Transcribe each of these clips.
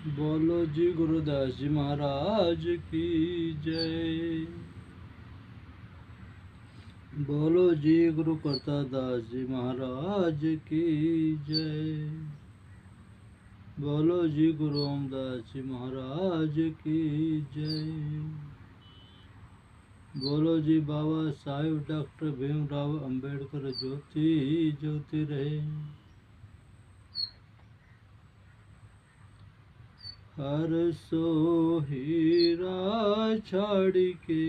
बोलो जी गुरुदास जी महाराज की जय। बोलो जी गुरु करता दास जी महाराज की जय। बोलो जी गुरु रामदास जी महाराज की जय। बोलो जी बाबा साहेब डॉक्टर भीमराव अंबेडकर ज्योति ज्योति रहे। हर सो हीरा छाड़ के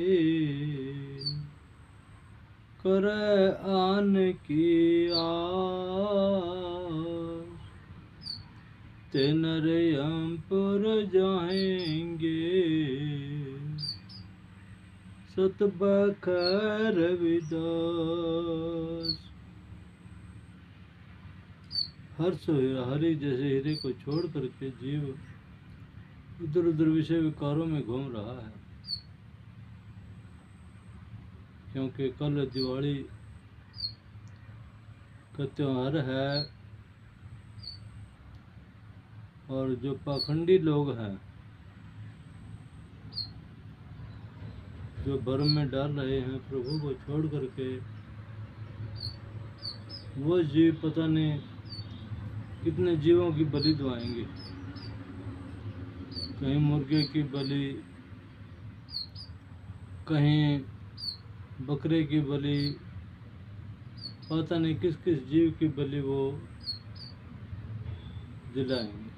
करे आन की आस, ते नरयमपुर जाएंगे सत बखर विदास। हर सो हीरा, हरि जैसे हीरे को छोड़ करके जीव इधर उधर विषय विकारों में घूम रहा है, क्योंकि कल दिवाली का त्योहार है और जो पाखंडी लोग हैं, जो भ्रम में डाल रहे हैं प्रभु को छोड़ करके, वो जीव पता नहीं कितने जीवों की बलि दवाएंगे। कहीं मुर्गे की बलि, कहीं बकरे की बलि, पता नहीं किस किस जीव की बलि वो दिलाएंगे।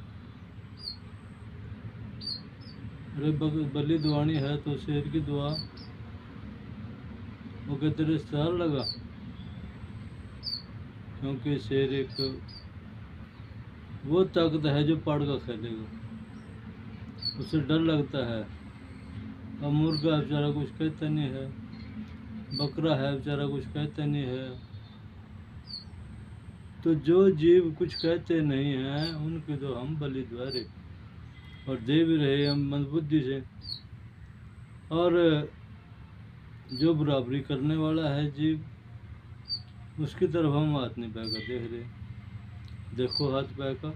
अरे बलि दवानी है तो शेर की दुआ वो कहते रिश्तेदार लगा, क्योंकि शेर एक वो ताकत है जो पाड़ का खेलेगा, उसे डर लगता है। अब मुर्गा बेचारा कुछ कहता नहीं है, बकरा है बेचारा कुछ कहता नहीं है, तो जो जीव कुछ कहते नहीं हैं उनकी तो हम बलि द्वारे और दे भी रहे हम मंदबुद्धि से। और जो बराबरी करने वाला है जीव, उसकी तरफ हम हाथ नहीं पैका देख रहे। देखो हाथ पैका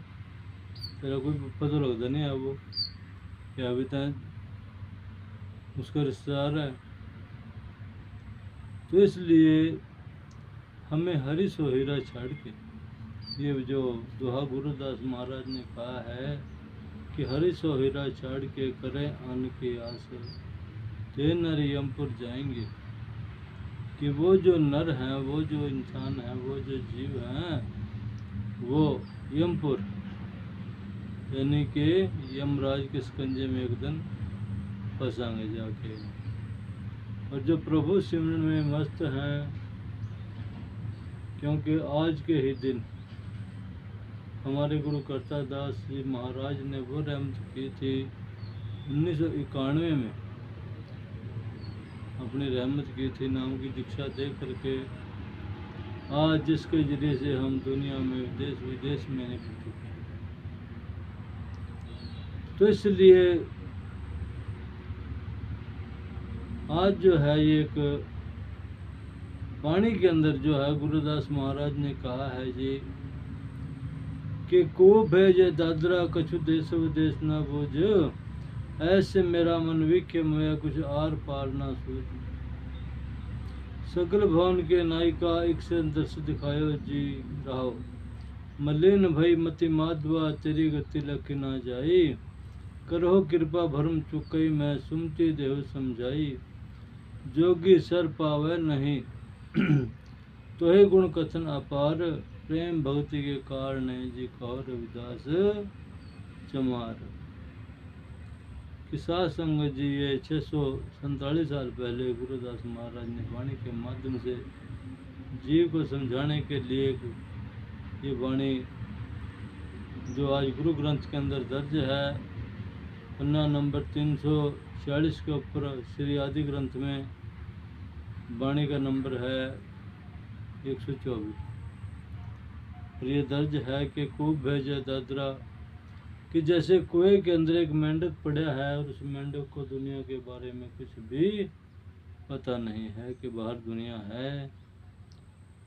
तेरा कोई पता लगता नहीं है वो क्या अभी तक उसका रिश्तेदार है। तो इसलिए हमें हरि सो हीरा छाड़ के, ये जो दोहा गुरुदास महाराज ने कहा है कि हरि सो हीरा छाड़ के करें अन्न की आस, ते नर यमपुर जाएंगे। कि वो जो नर हैं, वो जो इंसान हैं, वो जो जीव हैं, वो यमपुर यानी कि यमराज के शिकंजे में एक दिन फंसाएंगे जाके। और जो प्रभु सिमरन में मस्त हैं, क्योंकि आज के ही दिन हमारे गुरु करता दास जी महाराज ने वो रहमत की थी 1991 में, अपनी रहमत की थी, नाम की दीक्षा दे करके, आज जिसके जरिए से हम दुनिया में देश विदेश में निकल चुके हैं। तो इसलिए आज जो है ये एक वाणी के अंदर जो है गुरुदास महाराज ने कहा है जी कि को भेजे दादरा कछु देश विदेश न बूझ, ऐसे मेरा मन विख्य मोया कुछ आर पार ना सूझ। सकल भवन के नायिका एक से दर्श दिखायो जी रहो, मलिन भई मति माधवा तेरी गति लख ना जाई। करो कृपा भरम चुकई मैं सुमति देव समझाई। जोगी सर पावे नहीं तो हे गुण कथन अपार, प्रेम भक्ति के कारण जी कहो रविदास चमार। किसा संग जी ये 647 साल पहले गुरुदास महाराज ने वाणी के माध्यम से जीव को समझाने के लिए ये वाणी जो आज गुरु ग्रंथ के अंदर दर्ज है, पन्ना नंबर 346 के ऊपर श्री आदि ग्रंथ में वाणी का नंबर है 124। ये दर्ज है कि खूब भेजे दादरा, कि जैसे कुएं के अंदर एक मेंढक पड़ा है और उस मेंढक को दुनिया के बारे में कुछ भी पता नहीं है कि बाहर दुनिया है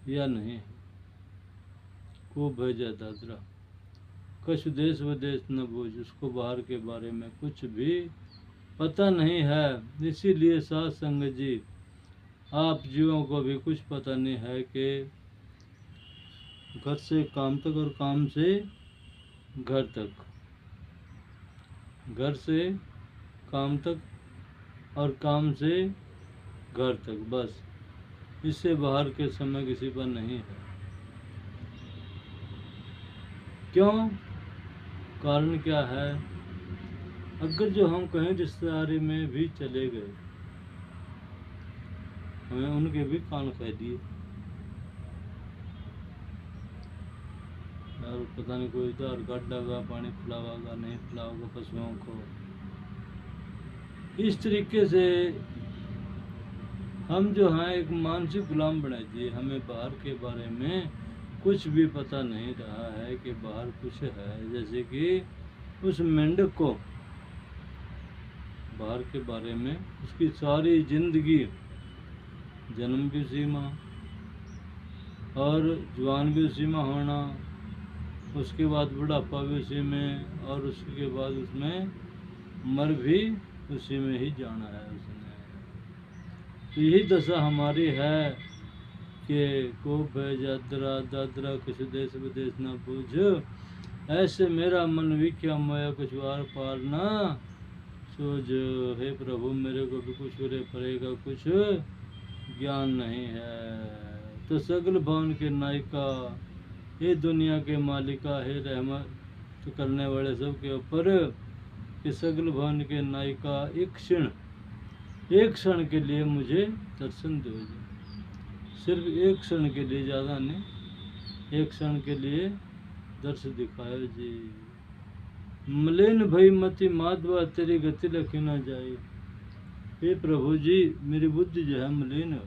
या नहीं है। खूब भेजा दादरा कछु देश विदेश न बूझ, उसको बाहर के बारे में कुछ भी पता नहीं है। इसीलिए साध संगत जी आप जीवों को भी कुछ पता नहीं है कि घर से काम तक और काम से घर तक, घर से काम तक और काम से घर तक, बस इससे बाहर के समय किसी पर नहीं है। क्यों? कारण क्या है? अगर जो हम कहीं रिश्तेदारी में भी चले गए, हमें उनके भी कान कह दिए, और पता नहीं कोई इधर गड्ढा होगा, पानी पिलावागा नहीं पिलावागा पशुओं को। इस तरीके से हम जो हैं एक मानसिक गुलाम बना दिए। हमें बाहर के बारे में कुछ भी पता नहीं रहा है कि बाहर कुछ है। जैसे कि उस मेंढक को बाहर के बारे में उसकी सारी जिंदगी, जन्म भी उसी माँ और जवान भी उसी में होना, उसके बाद बुढ़ापा भी उसी में, और उसके बाद उसमें मर भी उसी में ही जाना है उसने। तो यही दशा हमारी है कि कोप है जादरा दादरा किसी देश विदेश न पूछ, ऐसे मेरा मन विख्या मोया कुछ वार पार ना सोच। हे प्रभु मेरे को भी कुछ उरे पड़ेगा कुछ ज्ञान नहीं है। तो सगल भवन के नायिका, हे दुनिया के मालिका, हे रहमत करने वाले सब के ऊपर, कि सगल भवन के नायिका एक क्षण के लिए मुझे दर्शन दो जी। सिर्फ एक क्षण के लिए, ज़्यादा नहीं, एक क्षण के लिए दर्शन दिखाओ जी। मलिन भई मति माधवा तेरी गति लखी ना जाए। हे प्रभु जी मेरी बुद्धि जो है मलिन हो,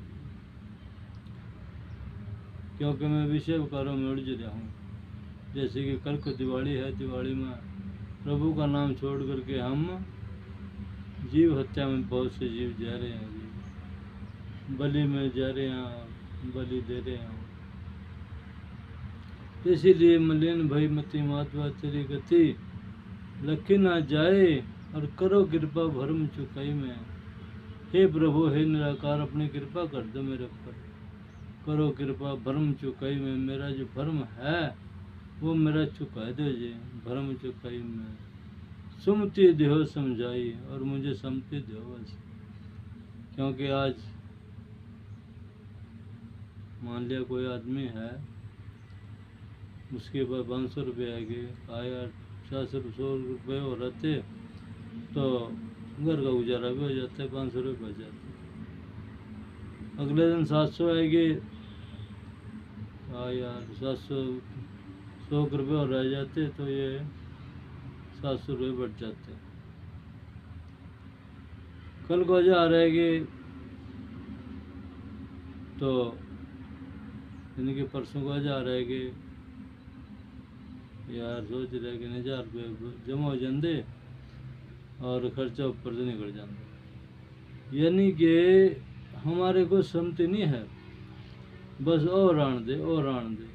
क्योंकि मैं विषय विकारों में उलझ रहा हूँ। जैसे कि कल को दिवाली है, दिवाली में प्रभु का नाम छोड़ करके हम जीव हत्या में बहुत से जीव जा रहे हैं जी, बलि में जा रहे हैं, बलि दे रहे हैं। इसीलिए मलिन भई मति माधवा तेरी गति लखी ना जाए, और करो कृपा भरम चुकाई में। हे प्रभु हे निराकार अपनी कृपा कर दो मेरे ऊपर, करो कृपा भरम चुकाई में। मेरा जो भरम है वो मेरा चुका दो जी, भरम चुकाई में। सुमति देहो समझाई, और मुझे समति दो बस। क्योंकि आज मान लिया कोई आदमी है, उसके पास 500 रुपये आएंगे, आया 400 रुपये हो रहते तो घर का गुजारा भी हो जाता है, 500 रुपये बच जाते। अगले दिन 700 आएंगे, यार 700 100 रुपये और रह जाते तो ये 700 रुपये बढ़ जाते। कल को आ रहेगी तो इनके परसों को आ रहेगी, यार सोच रहे कि 1000 रुपये जमा हो जाते और खर्चा ऊपर से निकल जाता। यानी कि हमारे को सम्मति नहीं है, बस और आन दे और आन दे।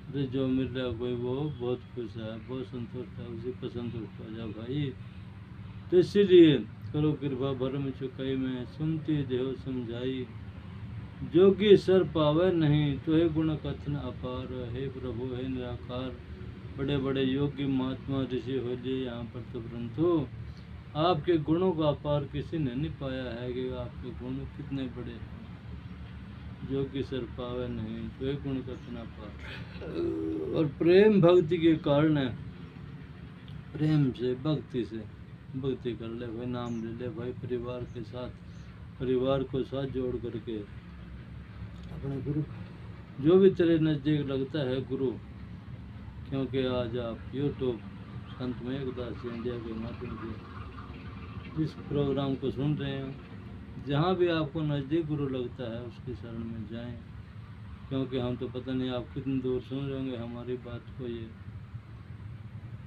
अरे जो मिल रहा कोई वो बहुत खुश है, बहुत संतुष्ट है, उसी पर संतुष्ट हो जाओ भाई। तो इसीलिए करो कृपा भरम चुकाई में, सुनती देहो समझाई। जोगी सर पावे नहीं तो हे गुण कथन अपार। हे प्रभु हे निराकार, बड़े बड़े योगी महात्मा ऋषि हो लिए यहाँ पर, तो परंतु आपके गुणों का अपार किसी ने नहीं पाया है कि आपके गुण कितने बड़े। जोगी सर पावे नहीं तो हे गुण कथन अपार। और प्रेम भक्ति के कारण है, प्रेम से भक्ति से भक्ति कर ले भाई, नाम ले ले भाई, परिवार के साथ, परिवार को साथ जोड़ करके अपने गुरु, जो भी तेरे नज़दीक लगता है गुरु। क्योंकि आज आप यूट्यूब संत मेघदास इंडिया के माध्यम से इस प्रोग्राम को सुन रहे हैं, जहाँ भी आपको नज़दीक गुरु लगता है उसकी शरण में जाएं। क्योंकि हम तो पता नहीं आप कितनी दूर सुन रहे होंगे हमारी बात को ये,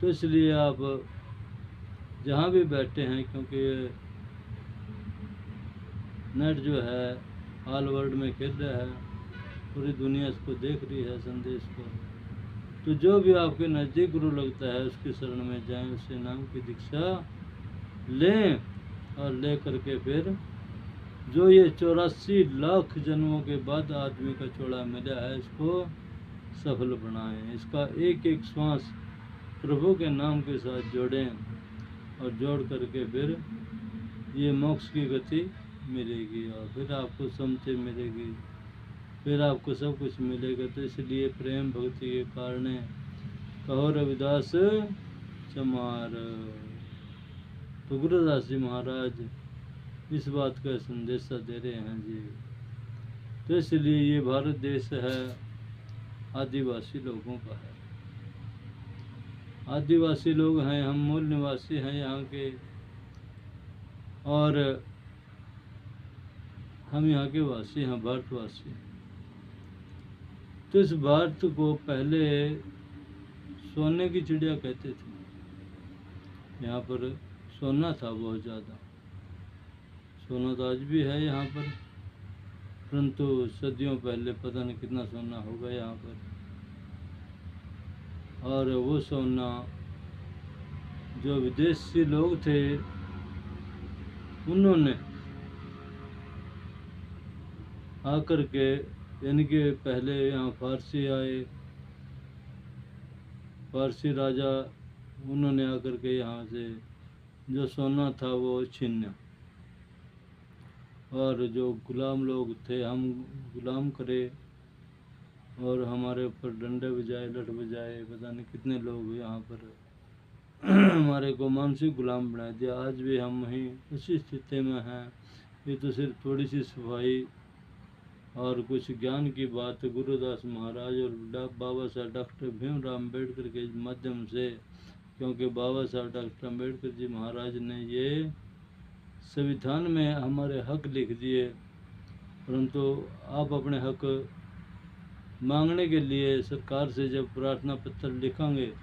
तो इसलिए आप जहाँ भी बैठे हैं, क्योंकि नेट जो है ऑल वर्ल्ड में खेल रहा है, पूरी दुनिया इसको देख रही है संदेश को। तो जो भी आपके नज़दीक गुरु लगता है उसकी शरण में जाएं, उससे नाम की दीक्षा लें और ले करके फिर जो ये 84 लाख जन्मों के बाद आदमी का चोला मिला है इसको सफल बनाएं। इसका एक एक श्वास प्रभु के नाम के साथ जोड़ें और जोड़ करके फिर ये मोक्ष की गति मिलेगी और फिर आपको समझे मिलेगी, फिर आपको सब कुछ मिलेगा। तो इसलिए प्रेम भक्ति के कारण कहो रविदास चमार। तो गुरुदास जी महाराज इस बात का संदेशा दे रहे हैं जी। तो इसलिए ये भारत देश है आदिवासी लोगों का है। आदिवासी लोग हैं, हम मूल निवासी हैं यहाँ के, और हम यहाँ के वासी हैं, भारतवासी। तो इस भारत को पहले सोने की चिड़िया कहते थे। यहाँ पर सोना था बहुत ज़्यादा, सोना तो आज भी है यहाँ पर, परंतु सदियों पहले पता नहीं कितना सोना होगा यहाँ पर। और वो सोना जो विदेशी लोग थे उन्होंने आकर के, यानी कि पहले यहाँ फारसी आए, फारसी राजा, उन्होंने आकर के यहाँ से जो सोना था वो छीना, और जो गुलाम लोग थे हम गुलाम करे और हमारे ऊपर डंडे बजाए, लठ बजाए, पता नहीं कितने लोग यहाँ पर हमारे को मानसिक गुलाम बना दिया। आज भी हम वहीं उसी स्थिति में हैं। ये तो सिर्फ थोड़ी सी सफाई और कुछ ज्ञान की बात गुरुदास महाराज और बाबा साहब डॉक्टर भीमराव अम्बेडकर के माध्यम से, क्योंकि बाबा साहब डॉक्टर अम्बेडकर जी महाराज ने ये संविधान में हमारे हक लिख दिए, परंतु आप अपने हक मांगने के लिए सरकार से जब प्रार्थना पत्र लिखेंगे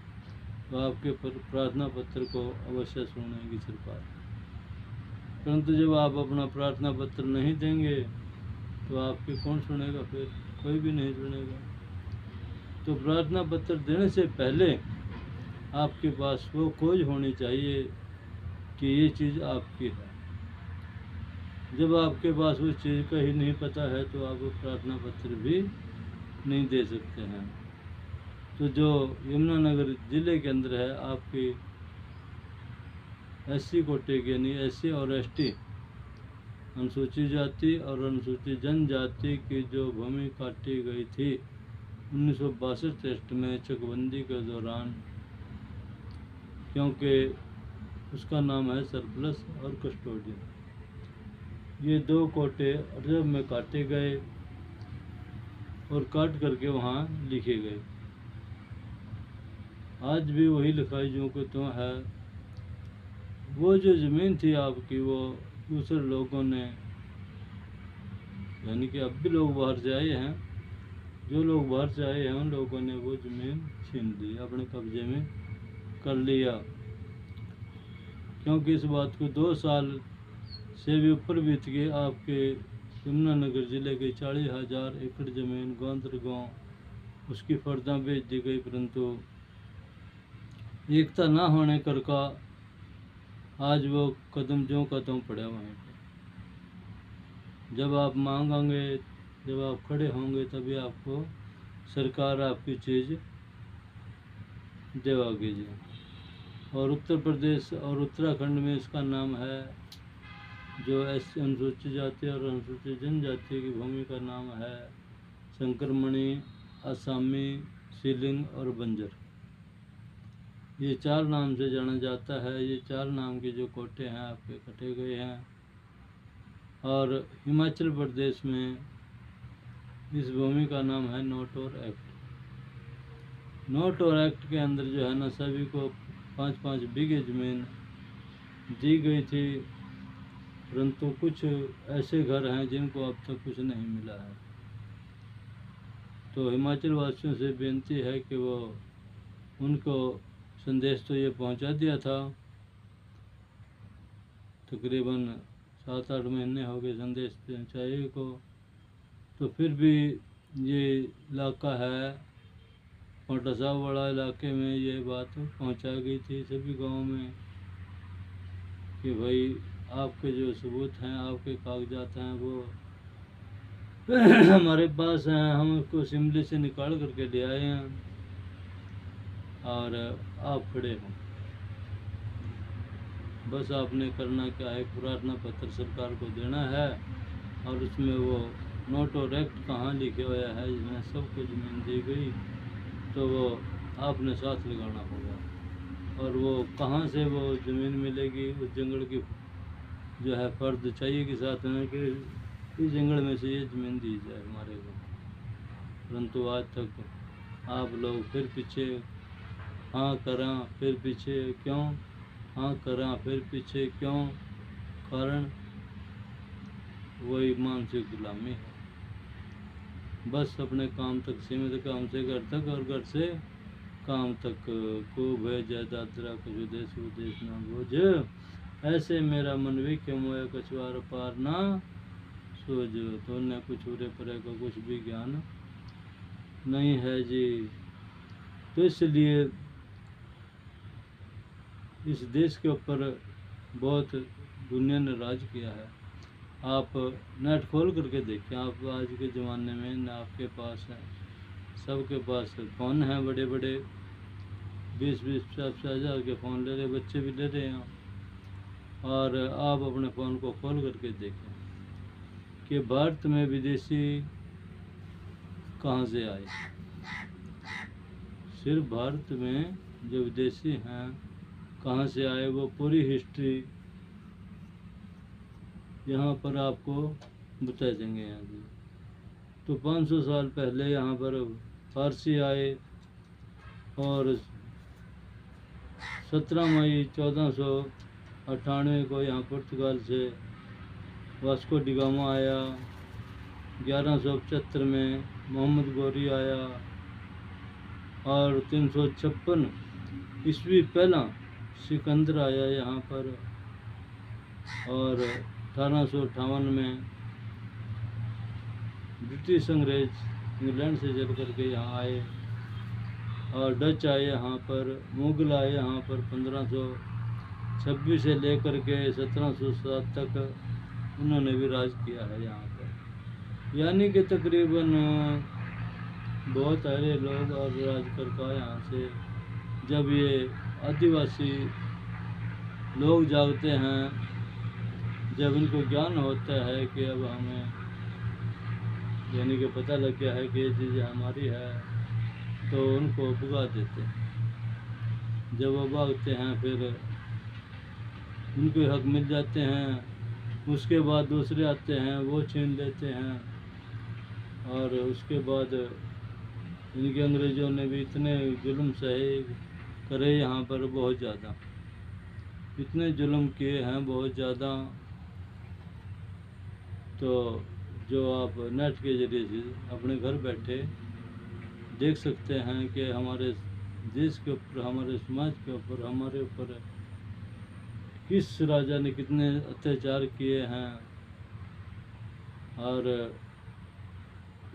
तो आपके प्रार्थना पत्र को अवश्य सुनेगी सरकार। परंतु जब आप अपना प्रार्थना पत्र नहीं देंगे तो आपके कौन सुनेगा? फिर कोई भी नहीं सुनेगा। तो प्रार्थना पत्र देने से पहले आपके पास वो खोज होनी चाहिए कि ये चीज़ आपकी है। जब आपके पास उस चीज़ का ही नहीं पता है तो आप प्रार्थना पत्र भी नहीं दे सकते हैं। तो जो यमुनानगर ज़िले के अंदर है आपकी एससी कोटे के, यानी एससी और एसटी अनुसूचित जाति और अनुसूचित जनजाति की जो भूमि काटी गई थी 1962 टेस्ट में चकबंदी के दौरान, क्योंकि उसका नाम है सरप्लस और कस्टोडियन, ये दो कोटे रिजर्व में काटे गए और काट करके वहाँ लिखे गए। आज भी वही लिखाई जो को तो है। वो जो ज़मीन थी आपकी वो दूसरे लोगों ने, यानी कि अब भी लोग बाहर से आए हैं, जो लोग बाहर से आए हैं उन लोगों ने वो ज़मीन छीन ली, अपने कब्जे में कर लिया। क्योंकि इस बात को 2 साल से भी ऊपर बीत गए, आपके यमुनानगर ज़िले के 40,000 एकड़ ज़मीन गोंदर गाँव उसकी फर्दा बेच दी गई, परंतु एकता ना होने कर का आज वो कदम ज्यों का त्यों पड़ा वहीं पर। जब आप मांगेंगे, जब आप खड़े होंगे तभी आपको सरकार आपकी चीज़ देवागी जी। और उत्तर प्रदेश और उत्तराखंड में इसका नाम है, जो ऐसे अनुसूचित जाति और अनुसूचित जनजाति की भूमि का नाम है संक्रमणी, आसामी, सीलिंग और बंजर। ये 4 नाम से जाना जाता है। ये 4 नाम के जो कोटे हैं आपके कटे गए हैं। और हिमाचल प्रदेश में इस भूमि का नाम है नोट और एक्ट। नोट और एक्ट के अंदर जो है ना सभी को 5-5 बीघे ज़मीन दी गई थी, परंतु कुछ ऐसे घर हैं जिनको अब तक कुछ नहीं मिला है। तो हिमाचल वासियों से बेनती है कि वो उनको संदेश तो ये पहुंचा दिया था, तकरीबन 7-8 महीने हो गए संदेश पहुँचाए को, तो फिर भी ये इलाका है पांवटा साहब वाला इलाके में ये बात पहुंचा गई थी सभी गांव में कि भाई आपके जो सबूत हैं, आपके कागजात हैं वो हमारे पास हैं, हम उसको असेंबली से निकाल करके ले आए हैं और आप खड़े हो। बस आपने करना क्या है, प्रार्थना पत्र सरकार को देना है और उसमें वो नोट और एक्ट कहाँ लिखे हुआ है जिसमें सबको ज़मीन दी गई, तो वो आपने साथ लगाना होगा। और वो कहाँ से वो ज़मीन मिलेगी, उस जंगल की जो है फर्द चाहिए कि साथ में कि इस जंगल में से ये ज़मीन दी जाए हमारे को। परंतु आज तक आप लोग फिर पीछे हाँ करा फिर पीछे क्यों, हाँ करा फिर पीछे क्यों, कारण वही मानसिक गुलामी है। बस अपने काम तक सीमित, काम से घर तक और घर से काम तक को भय जायदाद कुछ देश विदेश ना बोझ, ऐसे मेरा मन भी क्यों मोया कछुआर पार ना सोझ। तो न कुछ उरे परे का कुछ भी ज्ञान नहीं है जी। तो इसलिए इस देश के ऊपर बहुत दुनिया ने राज किया है। आप नेट खोल करके देखिए, आप आज के ज़माने में न आपके पास है, सबके पास फ़ोन हैं बड़े बड़े, 20-20 50 हज़ार के फ़ोन ले रहे, बच्चे भी ले रहे हैं। और आप अपने फ़ोन को खोल करके देखें कि भारत में विदेशी कहाँ से आए। सिर्फ भारत में जो विदेशी हैं कहाँ से आए वो पूरी हिस्ट्री यहाँ पर आपको बता देंगे। यहाँ पे तो 500 साल पहले यहाँ पर फारसी आए और 17 मई 1498 को यहाँ पुर्तगाल से वास्को डिगामा आया। 1175 में मोहम्मद गौरी आया और 356 ईस्वी पहला सिकंदर आया यहाँ पर। और 1858 में ब्रिटिश अंग्रेज इंग्लैंड से चल करके यहाँ आए और डच आए यहाँ पर, मुगल आए यहाँ पर 1526 से लेकर के 1707 तक उन्होंने भी राज किया है यहाँ पर। यानी कि तकरीबन बहुत सारे लोग और राजकर्ता यहाँ से जब ये आदिवासी लोग जागते हैं, जब इनको ज्ञान होता है कि अब हमें यानी कि पता लग गया है कि ये चीज़ हमारी है, तो उनको भगा देते हैं। जब वो भागते हैं फिर उनको हक मिल जाते हैं, उसके बाद दूसरे आते हैं वो छीन लेते हैं। और उसके बाद इनके अंग्रेज़ों ने भी इतने जुल्म सहे करे यहाँ पर, बहुत ज़्यादा इतने जुल्म किए हैं बहुत ज़्यादा। तो जो आप नेट के ज़रिए से अपने घर बैठे देख सकते हैं कि हमारे देश के ऊपर, हमारे समाज के ऊपर, हमारे ऊपर किस राजा ने कितने अत्याचार किए हैं। और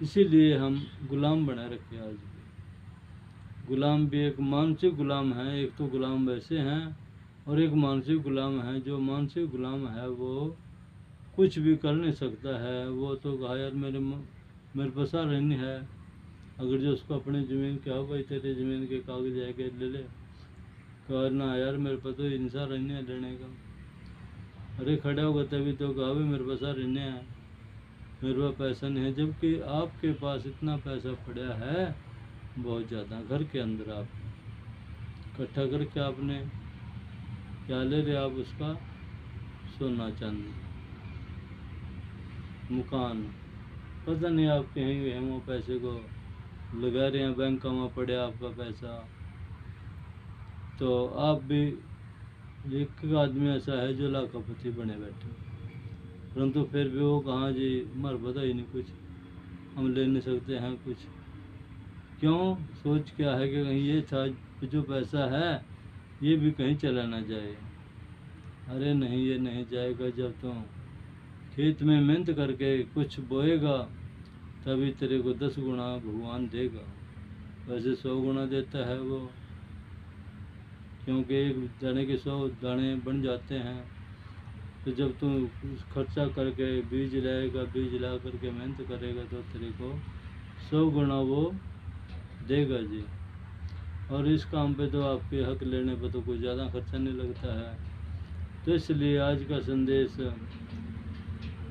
इसीलिए हम गुलाम बना रखे आज भी। गुलाम भी एक मानसिक गुलाम है, एक तो गुलाम वैसे हैं और एक मानसिक गुलाम है। जो मानसिक गुलाम है वो कुछ भी कर नहीं सकता है। वो तो कहा यार मेरे पास रहनी है, अगर जो उसको अपनी ज़मीन क्या हो भाई तेरे ज़मीन के कागज है के ले ले, कहा ना यार मेरे पास तो इंसान रहने है लेने का। अरे खड़ा होगा तभी तो कहा भाई मेरे पास रहने हैं, मेरे पास पैसा नहीं है। जबकि आपके पास इतना पैसा पड़ा है बहुत ज़्यादा, घर के अंदर आप इकट्ठा करके आपने क्या ले रहे आप उसका, सोना चांदी मकान, पता नहीं आप कहीं गए वो पैसे को लगा रहे हैं, बैंक में पड़े आपका पैसा। तो आप भी एक आदमी ऐसा है जो लाखपति बने बैठे, परंतु फिर भी वो कहाँ जी हमारे पता ही नहीं कुछ, हम ले नहीं सकते हैं कुछ। क्यों? सोच क्या है कि कहीं ये था जो पैसा है ये भी कहीं चला ना जाए। अरे नहीं, ये नहीं जाएगा। जब तुम खेत में मेहनत करके कुछ बोएगा तभी तेरे को 10 गुना भगवान देगा। वैसे 100 गुना देता है वो, क्योंकि एक दाने के 100 दाने बन जाते हैं। तो जब तुम खर्चा करके बीज लाएगा, बीज ला करके मेहनत करेगा तो तेरे को 100 गुना वो देगा जी। और इस काम पे तो आपके हक लेने पे तो कोई ज़्यादा खर्चा नहीं लगता है। तो इसलिए आज का संदेश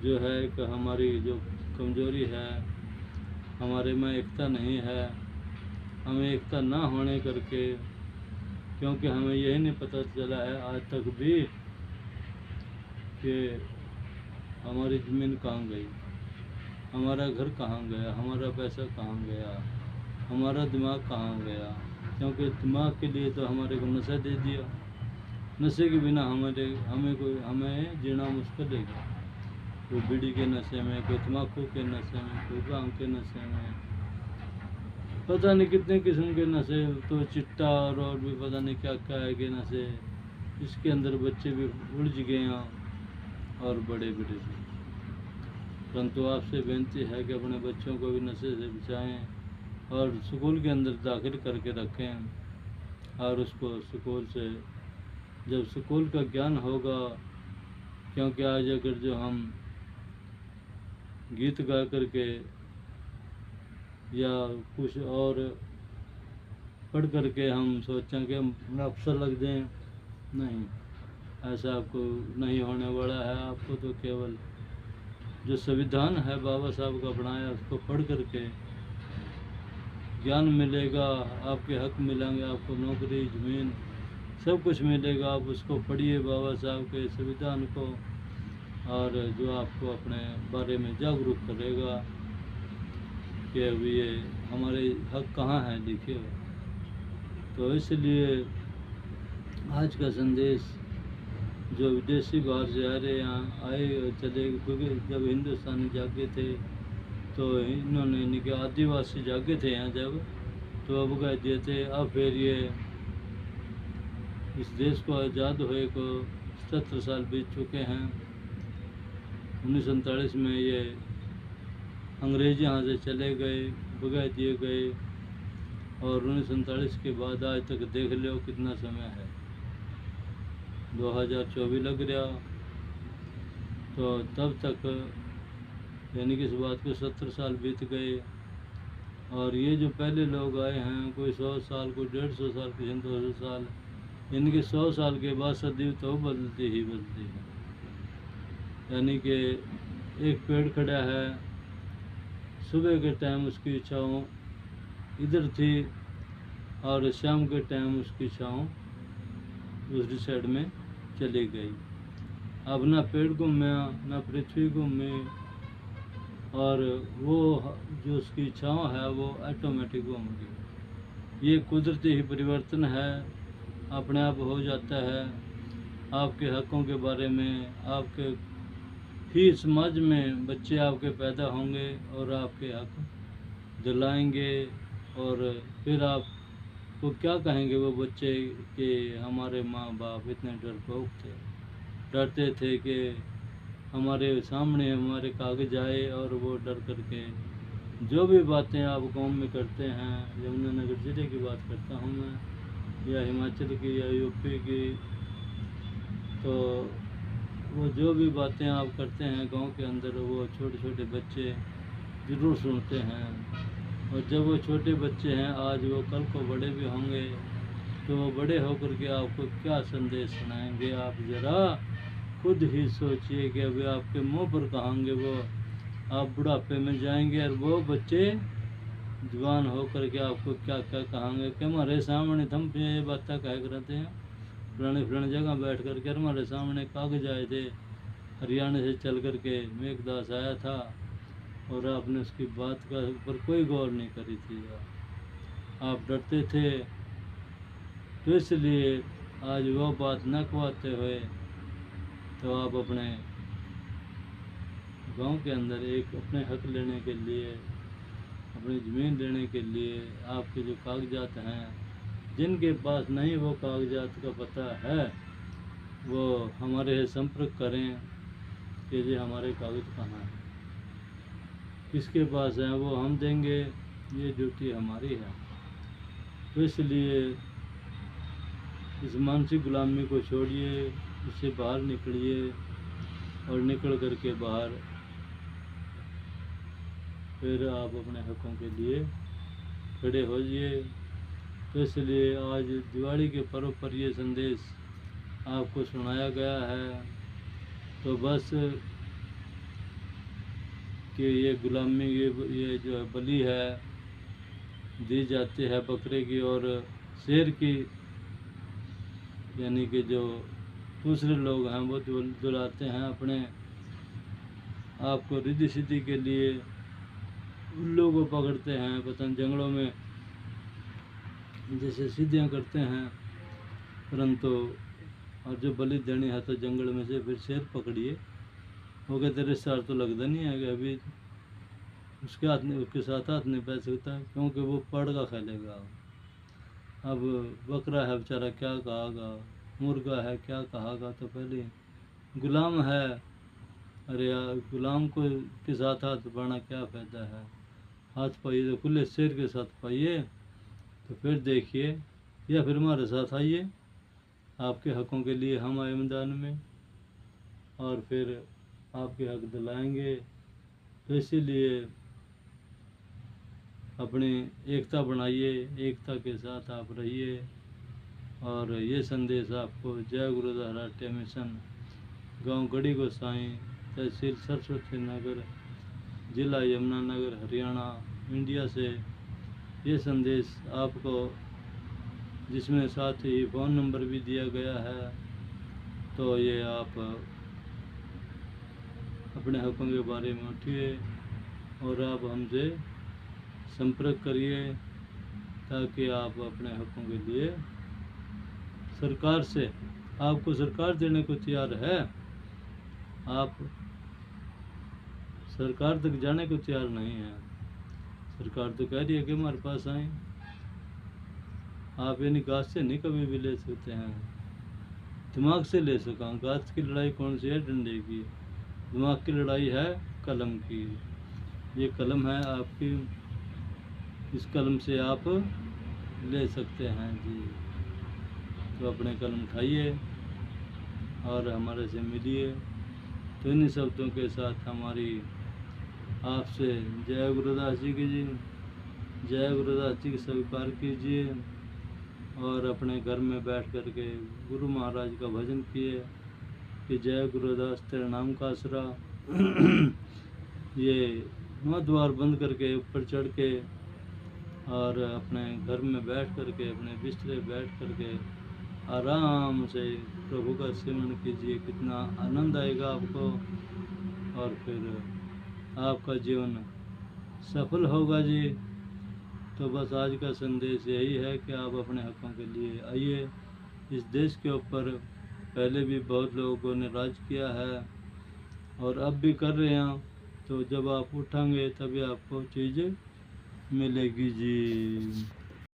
जो है कि हमारी जो कमज़ोरी है, हमारे में एकता नहीं है, हमें एकता ना होने करके, क्योंकि हमें यही नहीं पता चला है आज तक भी कि हमारी ज़मीन कहाँ गई, हमारा घर कहाँ गया, हमारा पैसा कहाँ गया, हमारा दिमाग कहाँ गया। क्योंकि दिमाग के लिए तो हमारे को नशा दे दिया। नशे के बिना हमें जीना मुश्किल है। कोई बीड़ी के नशे में, कोई तम्बाकू के नशे में, कोई भांग के नशे में, पता नहीं कितने किस्म के नशे, तो चिट्टा और भी पता नहीं क्या क्या है के नशे। इसके अंदर बच्चे भी उलझ गए हैं और बड़े बड़े भी। परंतु आपसे बेनती है कि अपने बच्चों को भी नशे से बचाएं और स्कूल के अंदर दाखिल करके रखें। और उसको स्कूल से जब स्कूल का ज्ञान होगा, क्योंकि आज अगर जो हम गीत गा करके या कुछ और पढ़ करके हम सोचें कि हम अफसर लग जाएं, नहीं, ऐसा आपको नहीं होने वाला है। आपको तो केवल जो संविधान है बाबा साहब का बनाया उसको पढ़ करके ज्ञान मिलेगा, आपके हक मिलेंगे, आपको नौकरी ज़मीन सब कुछ मिलेगा। आप उसको पढ़िए बाबा साहब के संविधान को, और जो आपको अपने बारे में जागरूक करेगा कि अभी ये हमारे हक कहाँ हैं लिखे। तो इसलिए आज का संदेश जो विदेशी बाहर से आ रहे यहाँ आए चले, क्योंकि जब हिंदुस्तानी जागे थे तो इन्होंने इनके आदिवासी जागे थे यहाँ जब, तो अब कह दिए थे। अब फिर ये इस देश को आज़ाद हुए को 77 साल बीत चुके हैं। 1947 में ये अंग्रेज यहाँ से चले गए, भगा दिए गए, और 1947 के बाद आज तक देख लो कितना समय है, 2024 लग रहा। तो तब तक यानी कि इस बात को 70 साल बीत गए। और ये जो पहले लोग आए हैं, कोई 100 साल, कोई 150 साल, कोई 200 साल, इनके 100 साल के बाद सदी तो बदलती ही बदलती है। यानी कि एक पेड़ खड़ा है, सुबह के टाइम उसकी छाँव इधर थी और शाम के टाइम उसकी छाँव दूसरी साइड में चली गई। अब ना पेड़ घूमे ना पृथ्वी घूमे, और वो जो उसकी छाँव है वो ऑटोमेटिक घूम गई। ये कुदरती ही परिवर्तन है, अपने आप हो जाता है। आपके हकों के बारे में, आपके ही समाज में बच्चे आपके पैदा होंगे और आपके हक दिलाएंगे, और फिर आपको क्या कहेंगे वो बच्चे कि हमारे माँ बाप इतने डरपोक थे, डरते थे कि हमारे सामने हमारे कागज आए और वो डर करके जो भी बातें आप गाँव में करते हैं, यमुनानगर ज़िले की बात करता हूँ मैं, या हिमाचल की या यूपी की, तो वो जो भी बातें आप करते हैं गांव के अंदर, वो छोटे छोटे बच्चे ज़रूर सुनते हैं। और जब वो छोटे बच्चे हैं आज, वो कल को बड़े भी होंगे, तो वो बड़े होकर के आपको क्या संदेश सुनाएंगे। आप ज़रा खुद ही सोचिए कि अभी आपके मुंह पर कहेंगे वो, आप बुढ़ापे में जाएंगे और वो बच्चे जवान होकर के आपको क्या क्या कहेंगे कि हमारे सामने थम ये बातें कह करते हैं, फलानी जगह बैठ कर के हमारे सामने कागज आए थे, हरियाणा से चल कर के मेघदास आया था और आपने उसकी बात का ऊपर कोई गौर नहीं करी थी, आप डरते थे। तो इसलिए आज वो बात न कहते हुए तो आप अपने गांव के अंदर एक अपने हक लेने के लिए, अपनी ज़मीन लेने के लिए, आपके जो कागजात हैं, जिनके पास नहीं वो कागजात का पता है, वो हमारे से संपर्क करें कि जी हमारे कागज़ कहाँ हैं, किसके पास हैं, वो हम देंगे। ये ड्यूटी हमारी है। तो इसलिए इस मानसिक गुलामी को छोड़िए, इससे बाहर निकलिए और निकल करके बाहर फिर आप अपने हकों के लिए खड़े हो जाइए। तो इसलिए आज दिवाली के पर्व पर ये संदेश आपको सुनाया गया है। तो बस कि ये गुलामी, ये जो है बलि है दी जाती है बकरे की और शेर की, यानी कि जो दूसरे लोग हैं वो दुलाते हैं अपने आप को रिद्धि सिद्धि के लिए, उन लोगों को पकड़ते हैं पतंग जंगलों में जैसे सिद्धियाँ करते हैं। परंतु और जो बलि देनी है तो जंगल में से फिर शेर पकड़िए, वो कहते रिश्तेदार तो लगता नहीं है कि अभी उसके साथ हाथ नहीं पै सकता, क्योंकि वो पड़ का खेलेगा। अब बकरा है बेचारा क्या कहागा, मुर्गा है क्या कहागा, तो पहले गुलाम है, अरे यार गुलाम को के साथ हाथ बढ़ाना क्या फ़ायदा है। हाथ पाइए तो खुले शेर के साथ पाइए, तो फिर देखिए, या फिर हमारे साथ आइए, आपके हकों के लिए हम आए मैदान में और फिर आपके हक दिलाएंगे। तो इसीलिए अपनी एकता बनाइए, एकता के साथ आप रहिए। और ये संदेश आपको जय गुरुद्वारा हराटे मिशन, गांव गढ़ी गोसाई, तहसील सरस्वती नगर, जिला यमुनानगर, हरियाणा, इंडिया से ये संदेश आपको, जिसमें साथ ही फ़ोन नंबर भी दिया गया है। तो ये आप अपने हकों के बारे में उठिए और आप हमसे संपर्क करिए, ताकि आप अपने हकों के लिए सरकार से, आपको सरकार देने को तैयार है, आप सरकार तक जाने को तैयार नहीं है। सरकार तो कह रही है कि हमारे पास आए, आप यानी गाछ से नहीं कभी भी ले सकते हैं, दिमाग से ले सका। गाछ की लड़ाई कौन सी है, डंडे की। दिमाग की लड़ाई है कलम की। ये कलम है आपकी, इस कलम से आप ले सकते हैं जी। तो अपने कलम उठाइए और हमारे से मिलिए। तो इन्हीं शब्दों के साथ हमारी आपसे जय गुरुदास जी की जी, जय गुरुदास जी की स्वीकार कीजिए और अपने घर में बैठ कर के गुरु महाराज का भजन किए कि जय गुरुदास तेरे नाम का आसरा। ये 9 द्वार बंद करके ऊपर चढ़ के और अपने घर में बैठ करके, अपने बिस्तरे बैठ करके आराम से प्रभु का सिमरन कीजिए, कितना आनंद आएगा आपको और फिर आपका जीवन सफल होगा जी। तो बस आज का संदेश यही है कि आप अपने हकों के लिए आइए। इस देश के ऊपर पहले भी बहुत लोगों ने राज किया है और अब भी कर रहे हैं। तो जब आप उठेंगे तभी आपको चीज़ें मिलेगी जी।